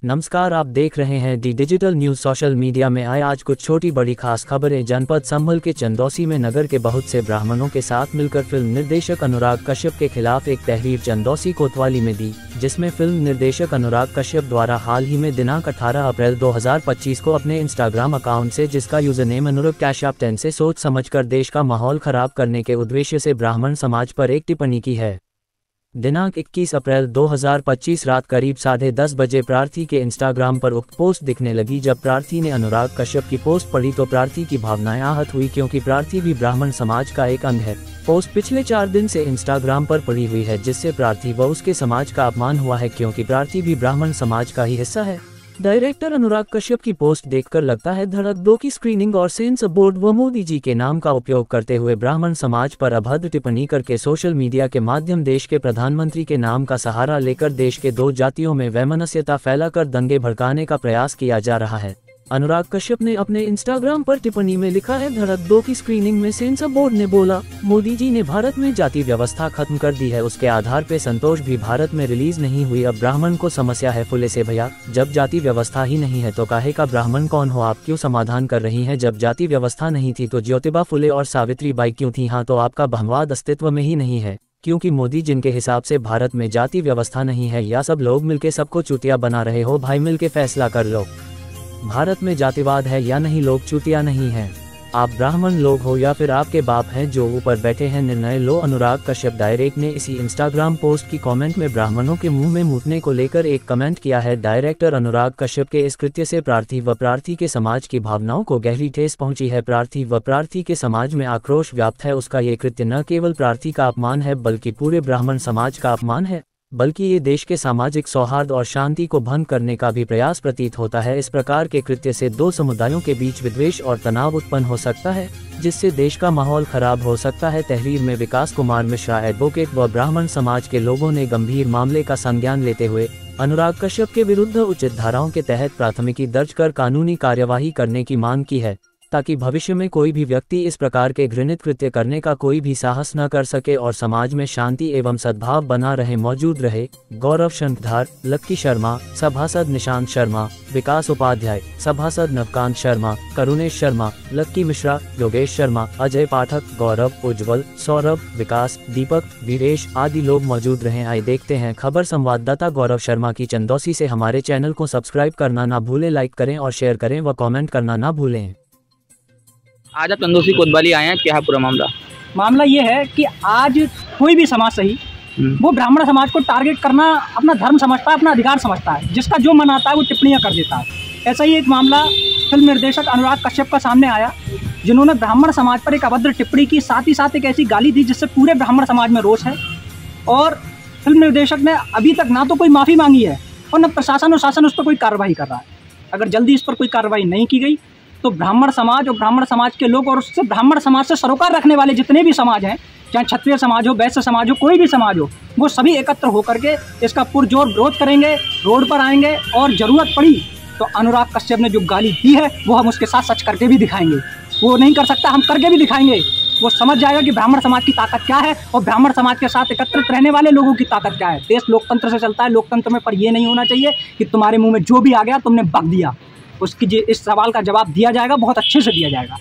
नमस्कार, आप देख रहे हैं दी डिजिटल न्यूज। सोशल मीडिया में आए आज कुछ छोटी बड़ी खास खबरें। जनपद संभल के चंदौसी में नगर के बहुत से ब्राह्मणों के साथ मिलकर फिल्म निर्देशक अनुराग कश्यप के खिलाफ एक तहरीर चंदौसी कोतवाली में दी, जिसमें फिल्म निर्देशक अनुराग कश्यप द्वारा हाल ही में दिनांक 18 अप्रैल 2025 को अपने इंस्टाग्राम अकाउंट से, जिसका यूजर नेम अनुराग कश्यप 10 से सोच समझकर देश का माहौल खराब करने के उद्देश्य से ब्राह्मण समाज पर एक टिप्पणी की है। दिनांक 21 अप्रैल 2025 रात करीब 10:30 बजे प्रार्थी के इंस्टाग्राम पर उक्त पोस्ट दिखने लगी। जब प्रार्थी ने अनुराग कश्यप की पोस्ट पढ़ी तो प्रार्थी की भावनाएं आहत हुई, क्योंकि प्रार्थी भी ब्राह्मण समाज का एक अंग है। पोस्ट पिछले 4 दिन से इंस्टाग्राम पर पड़ी हुई है, जिससे प्रार्थी व उसके समाज का अपमान हुआ है, क्योंकि प्रार्थी भी ब्राह्मण समाज का ही हिस्सा है। डायरेक्टर अनुराग कश्यप की पोस्ट देखकर लगता है धड़क 2 की स्क्रीनिंग और सेंसर बोर्ड व मोदी जी के नाम का उपयोग करते हुए ब्राह्मण समाज पर अभद्र टिप्पणी करके सोशल मीडिया के माध्यम देश के प्रधानमंत्री के नाम का सहारा लेकर देश के 2 जातियों में वैमनस्यता फैलाकर दंगे भड़काने का प्रयास किया जा रहा है। अनुराग कश्यप ने अपने इंस्टाग्राम पर टिप्पणी में लिखा है, धड़क 2 की स्क्रीनिंग में सेंसर बोर्ड ने बोला, मोदी जी ने भारत में जाति व्यवस्था खत्म कर दी है, उसके आधार पे संतोष भी भारत में रिलीज नहीं हुई। अब ब्राह्मण को समस्या है। फुले से भैया, जब जाति व्यवस्था ही नहीं है तो काहे का ब्राह्मण कौन हो? आप क्यों समाधान कर रही हैं? जब जाति व्यवस्था नहीं थी तो ज्योतिबा फुले और सावित्री बाई क्यों थी? हाँ, तो आपका भंगवाद अस्तित्व में ही नहीं है, क्योंकि मोदी जिनके हिसाब से भारत में जाति व्यवस्था नहीं है, या सब लोग मिलके सबको चूतिया बना रहे हो? भाई मिलके फैसला कर लो, भारत में जातिवाद है या नहीं? लोग चूतिया नहीं हैं। आप ब्राह्मण लोग हो या फिर आपके बाप हैं जो ऊपर बैठे हैं, निर्णय लो। अनुराग कश्यप डायरेक्ट ने इसी इंस्टाग्राम पोस्ट की कमेंट में ब्राह्मणों के मुंह में मूतने को लेकर एक कमेंट किया है। डायरेक्टर अनुराग कश्यप के इस कृत्य से प्रार्थी व प्रार्थी के समाज की भावनाओं को गहरी ठेस पहुंची है। प्रार्थी व प्रार्थी के समाज में आक्रोश व्याप्त है। उसका ये कृत्य न केवल प्रार्थी का अपमान है बल्कि पूरे ब्राह्मण समाज का अपमान है, बल्कि ये देश के सामाजिक सौहार्द और शांति को भंग करने का भी प्रयास प्रतीत होता है। इस प्रकार के कृत्य से 2 समुदायों के बीच विद्वेष और तनाव उत्पन्न हो सकता है, जिससे देश का माहौल खराब हो सकता है। तहरीर में विकास कुमार मिश्रा एडवोकेट व ब्राह्मण समाज के लोगों ने गंभीर मामले का संज्ञान लेते हुए अनुराग कश्यप के विरुद्ध उचित धाराओं के तहत प्राथमिकी दर्ज कर कानूनी कार्यवाही करने की मांग की है, ताकि भविष्य में कोई भी व्यक्ति इस प्रकार के घृणित कृत्य करने का कोई भी साहस न कर सके और समाज में शांति एवं सद्भाव बना रहे मौजूद रहे। गौरव शंखधार, लक्की शर्मा, सभासद निशांत शर्मा, विकास उपाध्याय, सभासद नवकांत शर्मा, करुणेश शर्मा, लक्की मिश्रा, योगेश शर्मा, अजय पाठक, गौरव, उज्जवल, सौरभ, विकास, दीपक, वीरेश आदि लोग मौजूद रहे। आइए देखते हैं खबर। संवाददाता गौरव शर्मा की चंदौसी से। हमारे चैनल को सब्सक्राइब करना ना भूलें, लाइक करें और शेयर करें व कॉमेंट करना ना भूलें। आज आप चंदौसी कोतवाली आए हैं, क्या है पूरा मामला? मामला ये है कि आज कोई भी समाज सही वो ब्राह्मण समाज को टारगेट करना अपना धर्म समझता है, अपना अधिकार समझता है। जिसका जो मन आता है वो टिप्पणियां कर देता है। ऐसा ही एक मामला फिल्म निर्देशक अनुराग कश्यप का सामने आया, जिन्होंने ब्राह्मण समाज पर एक अभद्र टिप्पणी की, साथ ही साथ एक ऐसी गाली दी जिससे पूरे ब्राह्मण समाज में रोष है। और फिल्म निर्देशक ने अभी तक ना तो कोई माफ़ी मांगी है और न प्रशासन और शासन उस पर कोई कार्रवाई कर रहा है। अगर जल्दी इस पर कोई कार्रवाई नहीं की गई तो ब्राह्मण समाज और ब्राह्मण समाज के लोग और उससे ब्राह्मण समाज से सरोकार रखने वाले जितने भी समाज हैं, चाहे क्षत्रिय समाज हो, वैश्य समाज हो, कोई भी समाज हो, वो सभी एकत्र होकर के इसका पुरजोर विरोध करेंगे, रोड पर आएंगे और ज़रूरत पड़ी तो अनुराग कश्यप ने जो गाली दी है वो हम उसके साथ सच करके भी दिखाएंगे। वो नहीं कर सकता, हम करके भी दिखाएंगे। वो समझ जाएगा कि ब्राह्मण समाज की ताकत क्या है और ब्राह्मण समाज के साथ एकत्रित रहने वाले लोगों की ताकत क्या है। देश लोकतंत्र से चलता है, लोकतंत्र में पर यह नहीं होना चाहिए कि तुम्हारे मुँह में जो भी आ गया तुमने बक दिया। उसकी इस सवाल का जवाब दिया जाएगा, बहुत अच्छे से दिया जाएगा।